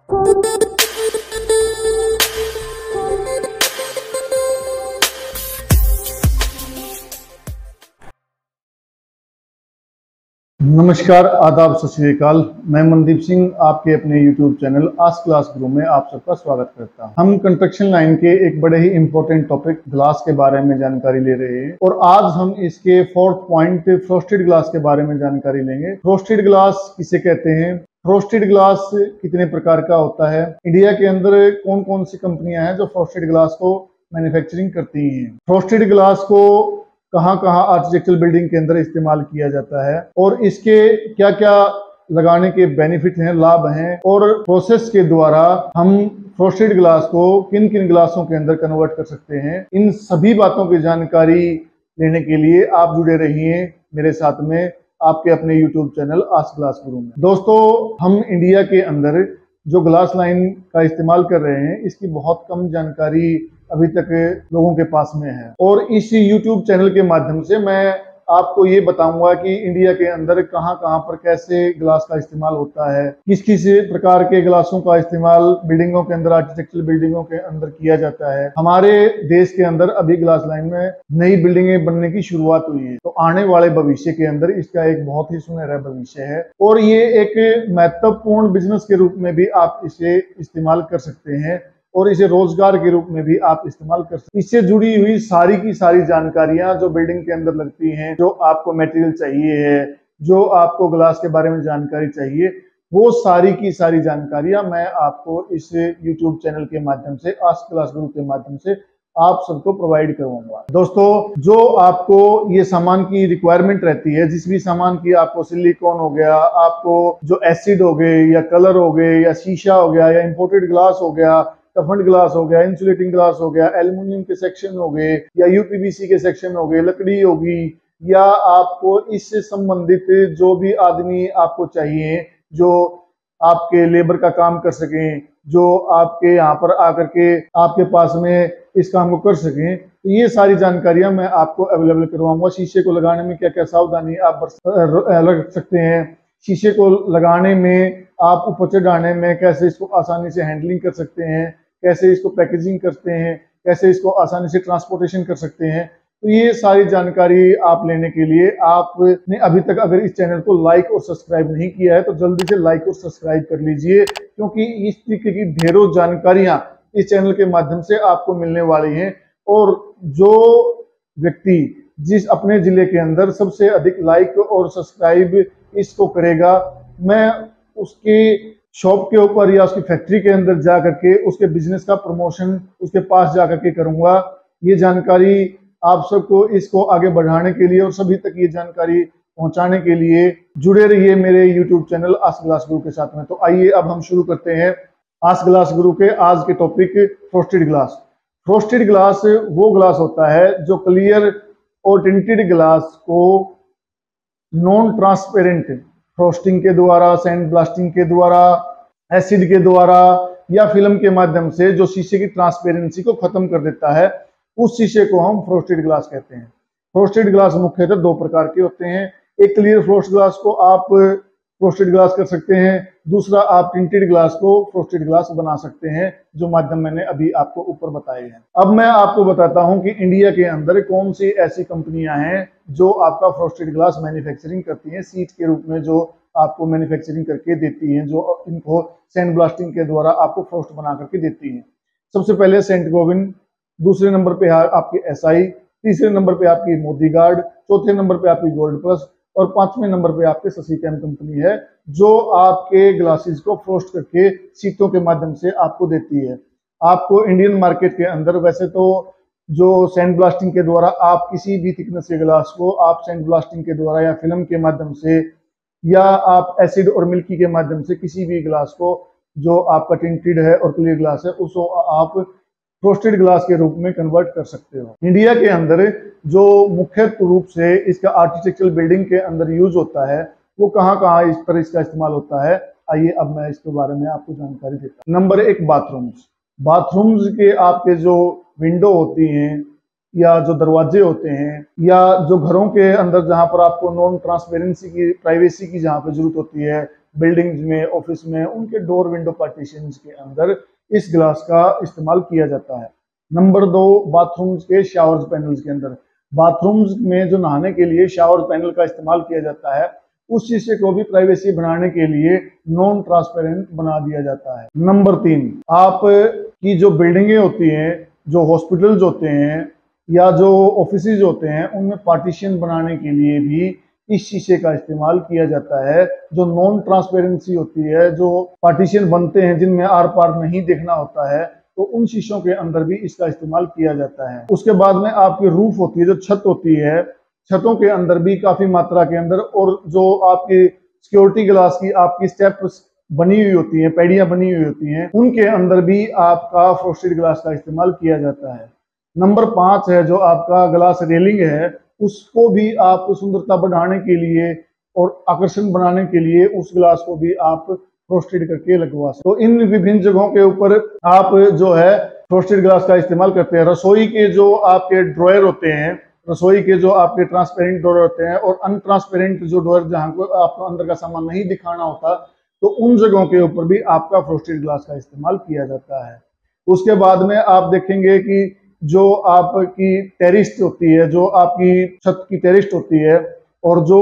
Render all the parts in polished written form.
नमस्कार, आदाब, सत श्री अकाल। मैं मनदीप सिंह आपके अपने YouTube चैनल आस्क ग्लास गुरु में आप सबका स्वागत करता हूं। हम कंस्ट्रक्शन लाइन के एक बड़े ही इंपॉर्टेंट टॉपिक ग्लास के बारे में जानकारी ले रहे हैं और आज हम इसके फोर्थ पॉइंट फ्रोस्टेड ग्लास के बारे में जानकारी लेंगे। फ्रोस्टेड ग्लास किसे कहते हैं, फ्रोस्टेड ग्लास कितने प्रकार का होता है, इंडिया के अंदर कौन कौन सी कंपनियां हैं जो फ्रोस्टेड ग्लास को मैन्युफैक्चरिंग करती हैं, फ्रोस्टेड ग्लास को कहाँ कहाँ आर्किटेक्चरल बिल्डिंग के अंदर इस्तेमाल किया जाता है और इसके क्या क्या लगाने के बेनिफिट हैं, लाभ हैं और प्रोसेस के द्वारा हम फ्रोस्टेड ग्लास को किन किन ग्लासों के अंदर कन्वर्ट कर सकते हैं। इन सभी बातों की जानकारी लेने के लिए आप जुड़े रहिए मेरे साथ में आपके अपने YouTube चैनल आस्क ग्लास गुरु में। दोस्तों, हम इंडिया के अंदर जो ग्लास लाइन का इस्तेमाल कर रहे हैं इसकी बहुत कम जानकारी अभी तक लोगों के पास में है और इस YouTube चैनल के माध्यम से मैं आपको ये बताऊंगा कि इंडिया के अंदर कहां कहां पर कैसे ग्लास का इस्तेमाल होता है, किस किस प्रकार के ग्लासों का इस्तेमाल बिल्डिंगों के अंदर, आर्किटेक्चरल बिल्डिंगों के अंदर किया जाता है। हमारे देश के अंदर अभी ग्लास लाइन में नई बिल्डिंगें बनने की शुरुआत हुई है, तो आने वाले भविष्य के अंदर इसका एक बहुत ही सुनहरा भविष्य है और ये एक महत्वपूर्ण बिजनेस के रूप में भी आप इसे इस्तेमाल कर सकते हैं और इसे रोजगार के रूप में भी आप इस्तेमाल कर सकते हैं। इससे जुड़ी हुई सारी की सारी जानकारियां जो बिल्डिंग के अंदर लगती हैं, जो आपको मटेरियल चाहिए है, जो आपको ग्लास के बारे में जानकारी चाहिए, वो सारी की सारी जानकारियां मैं आपको इस YouTube चैनल के माध्यम से, आस्क ग्लास गुरु के माध्यम से आप सबको प्रोवाइड करवाऊंगा। दोस्तों, जो आपको ये सामान की रिक्वायरमेंट रहती है, जिस भी सामान की आपको सिलिकॉन हो गया, आपको जो एसिड हो गए या कलर हो गए या शीशा हो गया या इंपोर्टेड ग्लास हो गया, टफन्ड ग्लास हो गया, इंसुलेटिंग ग्लास हो गया, एल्युमिनियम के सेक्शन हो गए या यूपीवीसी के सेक्शन हो गए, लकड़ी होगी या आपको इससे संबंधित जो भी आदमी आपको चाहिए, जो आपके लेबर का काम कर सकें, जो आपके यहाँ पर आकर के आपके पास में इस काम को कर सकें, तो ये सारी जानकारियां मैं आपको अवेलेबल करवाऊंगा। शीशे को लगाने में क्या क्या सावधानी आप रख सकते हैं, शीशे को लगाने में आप ऊपर चढ़ाने में कैसे इसको आसानी से हैंडलिंग कर सकते हैं, कैसे इसको पैकेजिंग करते हैं, कैसे इसको आसानी से ट्रांसपोर्टेशन कर सकते हैं। तो ये सारी जानकारी आप लेने के लिए आपने अभी तक अगर इस चैनल को लाइक और सब्सक्राइब नहीं किया है तो जल्दी से लाइक और सब्सक्राइब कर लीजिए, क्योंकि इस तरीके की ढेरों जानकारियां इस चैनल के माध्यम से आपको मिलने वाली हैं और जो व्यक्ति जिस अपने जिले के अंदर सबसे अधिक लाइक और सब्सक्राइब इसको करेगा, मैं उसके शॉप के ऊपर या उसकी फैक्ट्री के अंदर जा करके उसके बिजनेस का प्रमोशन उसके पास जा करके करूंगा। ये जानकारी आप सबको इसको आगे बढ़ाने के लिए और सभी तक ये जानकारी पहुंचाने के लिए जुड़े रहिए मेरे YouTube चैनल आस्क ग्लास गुरु के साथ में। तो आइए अब हम शुरू करते हैं आस्क ग्लास गुरु के आज के topic, frosted glass. Frosted glass वो ग्लास होता है जो क्लियर और टिंटेड ग्लास को नॉन ट्रांसपेरेंट फ्रोस्टिंग के द्वारा, सैंड ब्लास्टिंग के द्वारा, एसिड के द्वारा या फिल्म के माध्यम से जो शीशे की ट्रांसपेरेंसी को खत्म कर देता है, उस शीशे को हम फ्रोस्टेड ग्लास कहते हैं। फ्रोस्टेड ग्लास मुख्यतः दो प्रकार के होते हैं। एक क्लियर फ्रोस्ट ग्लास को आप फ्रोस्टेड ग्लास कर सकते हैं, दूसरा आप टिंटेड ग्लास को फ्रोस्टेड ग्लास बना सकते हैं, जो माध्यम मैंने अभी आपको ऊपर बताए हैं। अब मैं आपको बताता हूं कि इंडिया के अंदर कौन सी ऐसी कंपनियां हैं जो आपका फ्रोस्टेड ग्लास मैन्युफैक्चरिंग करती हैं, सीट के रूप में जो आपको मैन्युफैक्चरिंग करके देती हैं, जो इनको सैंड ब्लास्टिंग के द्वारा आपको फ्रोस्ट बना करके देती हैं। सबसे पहले सेंट गोविंद, दूसरे नंबर पे आपकी एसआई, तीसरे नंबर पे आपकी मोदी गार्ड, चौथे नंबर पे आपकी गोल्ड प्लस और पांचवें नंबर पे आपके ससीकैम कंपनी है, जो आपके ग्लासेस को फ्रोस्ट करके सीटों के माध्यम से आपको देती है। आपको इंडियन मार्केट के अंदर वैसे तो जो सैंड ब्लास्टिंग के द्वारा आप किसी भी थिकनेस के ग्लास को आप सैंड ब्लास्टिंग के द्वारा या फिल्म के माध्यम से या आप एसिड और मिल्की के माध्यम से किसी भी ग्लास को जो आपका टिंटेड है और क्लियर ग्लास है उसको आप फ्रोस्टेड ग्लास के रूप में कन्वर्ट कर सकते हो। इंडिया के अंदर जो मुख्य रूप से इसका आर्किटेक्चरल बिल्डिंग के अंदर यूज होता है, वो कहाँ कहाँ इस पर इसका इस्तेमाल होता है, आइए अब मैं इसके बारे में आपको जानकारी देता हूँ। नंबर एक, बाथरूम्स। बाथरूम्स के आपके जो विंडो होती हैं या जो दरवाजे होते हैं या जो घरों के अंदर जहां पर आपको नॉन ट्रांसपेरेंसी की, प्राइवेसी की जहां पर जरूरत होती है, बिल्डिंग्स में, ऑफिस में, उनके डोर विंडो पार्टीशंस के अंदर इस ग्लास का इस्तेमाल किया जाता है। नंबर 2, बाथरूम्स के शावर्स पैनल्स के अंदर, बाथरूम्स में जो नहाने के लिए शावर पैनल का इस्तेमाल किया जाता है, उस शीशे को भी प्राइवेसी बनाने के लिए नॉन ट्रांसपेरेंट बना दिया जाता है। नंबर 3, आप की जो बिल्डिंगें होती हैं, जो हॉस्पिटल्स होते हैं या जो ऑफिसेज होते हैं, उनमें पार्टीशन बनाने के लिए भी इस शीशे का इस्तेमाल किया जाता है। जो नॉन ट्रांसपेरेंसी होती है, जो पार्टीशन बनते हैं जिनमें आर पार नहीं देखना होता है, तो उन शीशों के अंदर भी इसका इस्तेमाल किया जाता है। उसके बाद में आपकी रूफ होती है, जो छत होती है, छतों के अंदर भी काफी मात्रा के अंदर, और जो आपकी सिक्योरिटी ग्लास की आपकी स्टेप्स बनी हुई होती हैं, पैड़ियां बनी हुई होती हैं, उनके अंदर भी आपका फ्रोस्टेड ग्लास का इस्तेमाल किया जाता है। नंबर 5 है जो आपका ग्लास रेलिंग है, उसको भी आप सुंदरता बढ़ाने के लिए और आकर्षण बनाने के लिए उस ग्लास को भी आप फ्रोस्टेड करके लगवा सकते। तो इन विभिन्न जगहों के ऊपर आप जो है फ्रोस्टेड ग्लास का इस्तेमाल करते हैं। रसोई के जो आपके ड्रॉयर होते हैं, रसोई के जो आपके ट्रांसपेरेंट डोर होते हैं और अनट्रांसपेरेंट जो डोर जहां को आपको अंदर का सामान नहीं दिखाना होता, तो उन जगहों के ऊपर भी आपका फ्रोस्टेड ग्लास का इस्तेमाल किया जाता है। उसके बाद में आप देखेंगे कि जो आपकी टेरिस्ट होती है, जो आपकी छत की टेरिस्ट होती है और जो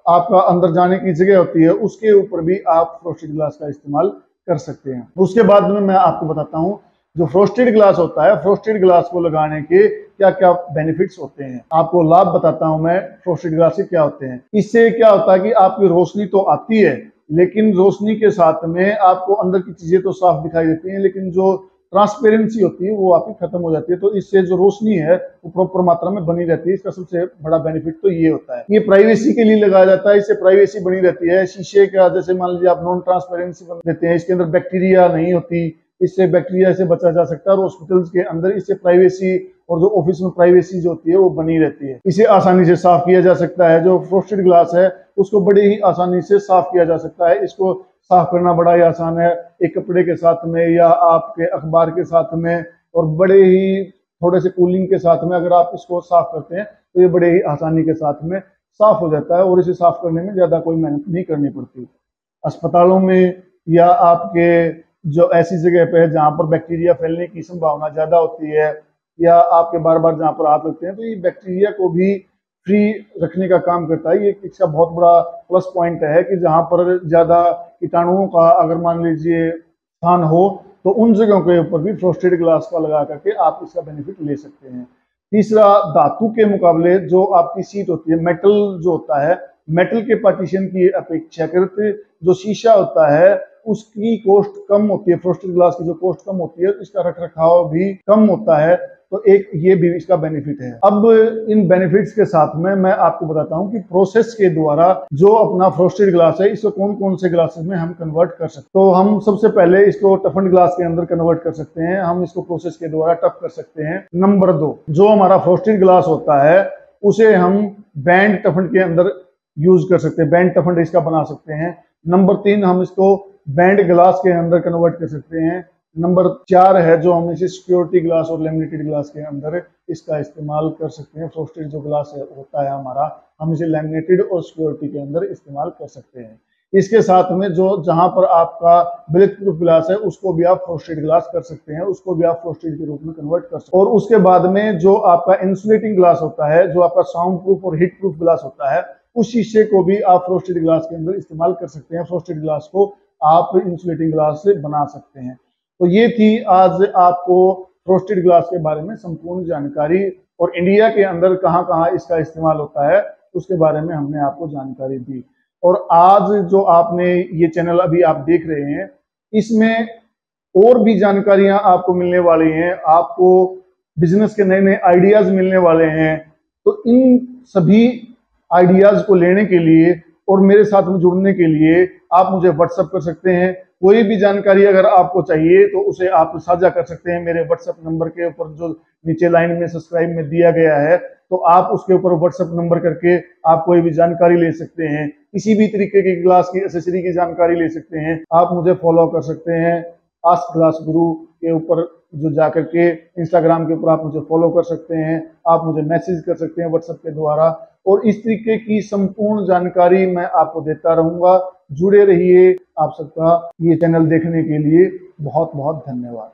आपका अंदर जाने की जगह होती है, उसके ऊपर भी आप फ्रोस्टेड ग्लास का इस्तेमाल कर सकते हैं। उसके बाद में मैं आपको बताता हूँ जो फ्रोस्टेड ग्लास होता है, फ्रोस्टेड ग्लास को लगाने के क्या क्या बेनिफिट्स होते हैं। आपको लाभ बताता हूं मैं फ्रोस्टेड ग्लास के क्या होते हैं। इससे क्या होता है कि आपकी रोशनी तो आती है, लेकिन रोशनी के साथ में आपको अंदर की चीजें तो साफ दिखाई देती हैं, लेकिन जो ट्रांसपेरेंसी होती है वो आपकी खत्म हो जाती है। तो इससे जो रोशनी है वो प्रॉपर मात्रा में बनी रहती है। इसका सबसे बड़ा बेनिफिट तो ये होता है। ये प्राइवेसी के लिए लगाया जाता है, इससे प्राइवेसी बनी रहती है। शीशे का जैसे मान लीजिए आप नॉन ट्रांसपेरेंसी देते हैं, इसके अंदर बैक्टीरिया नहीं होती, इससे बैक्टीरिया से बचा जा सकता है। और हॉस्पिटल्स के अंदर इससे प्राइवेसी और जो ऑफिस में प्राइवेसी जो होती है वो बनी रहती है। इसे आसानी से साफ किया जा सकता है। जो फ्रोस्टेड ग्लास है उसको बड़े ही आसानी से साफ किया जा सकता है। इसको साफ करना बड़ा ही आसान है, एक कपड़े के साथ में या आपके अखबार के साथ में, और बड़े ही थोड़े से कूलिंग के साथ में अगर आप इसको साफ करते हैं तो ये बड़े ही आसानी के साथ में साफ हो जाता है और इसे साफ करने में ज्यादा कोई मेहनत नहीं करनी पड़ती। अस्पतालों में या आपके जो ऐसी जगह पे है जहां पर बैक्टीरिया फैलने की संभावना ज्यादा होती है, या आपके बार बार जहां पर हाथ लगते हैं, तो ये बैक्टीरिया को भी फ्री रखने का काम करता है। ये इसका बहुत बड़ा प्लस पॉइंट है कि जहां पर ज्यादा कीटाणुओं का अगर मान लीजिए स्थान हो, तो उन जगहों के ऊपर भी फ्रोस्टेड ग्लास का लगा करके आप इसका बेनिफिट ले सकते हैं। तीसरा, धातु के मुकाबले जो आपकी सीट होती है, मेटल जो होता है, मेटल के पार्टीशन की अपेक्षाकृत जो शीशा होता है उसकी कॉस्ट कम होती है। फ्रोस्टेड ग्लास की जो कॉस्ट कम होती है, इसका रख रखाव भी कम होता है। तो एक ये भी इसका बेनिफिट है। अब इन बेनिफिट्स के साथ में मैं आपको बताता हूं कि प्रोसेस के द्वारा जो अपना फ्रोस्टेड ग्लास है इसको कौन कौन से ग्लासेस में हम कन्वर्ट कर सकते हैं। तो हम सबसे पहले इसको टफन्ड ग्लास के अंदर कन्वर्ट कर सकते हैं। हम इसको प्रोसेस के द्वारा टफ कर सकते हैं। नंबर 2, जो हमारा फ्रोस्टेड ग्लास होता है उसे हम बैंड टफन्ड के अंदर यूज कर सकते हैं, बैंड टफन्ड इसका बना सकते हैं। नंबर 3, हम इसको बैंड ग्लास के अंदर कन्वर्ट कर सकते हैं। नंबर 4 है जो हम इसे सिक्योरिटी ग्लास और लैमिनेटेड ग्लास के अंदर इसका इस्तेमाल कर सकते हैं। फ्रोस्टेड जो ग्लास होता है हमारा, हम इसे लैमिनेटेड और सिक्योरिटी के अंदर इस्तेमाल कर सकते हैं। इसके साथ में जो जहां पर आपका बुलेट प्रूफ ग्लास है उसको भी आप फ्रोस्टेड ग्लास कर सकते हैं, उसको भी आप फ्रोस्टेड के रूप में कन्वर्ट कर सकते हैं। और उसके बाद में जो आपका इंसुलेटिंग ग्लास होता है, जो आपका साउंड प्रूफ और हीट प्रूफ ग्लास होता है, उस शीशे को भी आप फ्रोस्टेड ग्लास के अंदर इस्तेमाल कर सकते हैं। फ्रोस्टेड ग्लास को आप इंसुलेटिंग ग्लास से बना सकते हैं। तो ये थी आज आपको फ्रोस्टेड ग्लास के बारे में संपूर्ण जानकारी, और इंडिया के अंदर कहाँ कहाँ इसका इस्तेमाल होता है उसके बारे में हमने आपको जानकारी दी। और आज जो आपने ये चैनल अभी आप देख रहे हैं, इसमें और भी जानकारियां आपको मिलने वाली हैं, आपको बिजनेस के नए नए आइडियाज मिलने वाले हैं। तो इन सभी आइडियाज को लेने के लिए और मेरे साथ में जुड़ने के लिए आप मुझे व्हाट्सएप कर सकते हैं। कोई भी जानकारी अगर आपको चाहिए तो उसे आप साझा कर सकते हैं मेरे व्हाट्सएप नंबर के ऊपर, जो नीचे लाइन में सब्सक्राइब में दिया गया है। तो आप उसके ऊपर व्हाट्सएप नंबर करके आप कोई भी जानकारी ले सकते हैं। किसी भी तरीके की ग्लास की एसेसरी की जानकारी ले सकते हैं। आप मुझे फॉलो कर सकते हैं आस्क ग्लास गुरु के ऊपर, जो जाकर के इंस्टाग्राम के ऊपर आप मुझे फॉलो कर सकते हैं। आप मुझे मैसेज कर सकते हैं व्हाट्सएप के द्वारा, और इस तरीके की संपूर्ण जानकारी मैं आपको देता रहूंगा। जुड़े रहिए। आप सबका ये चैनल देखने के लिए बहुत बहुत धन्यवाद।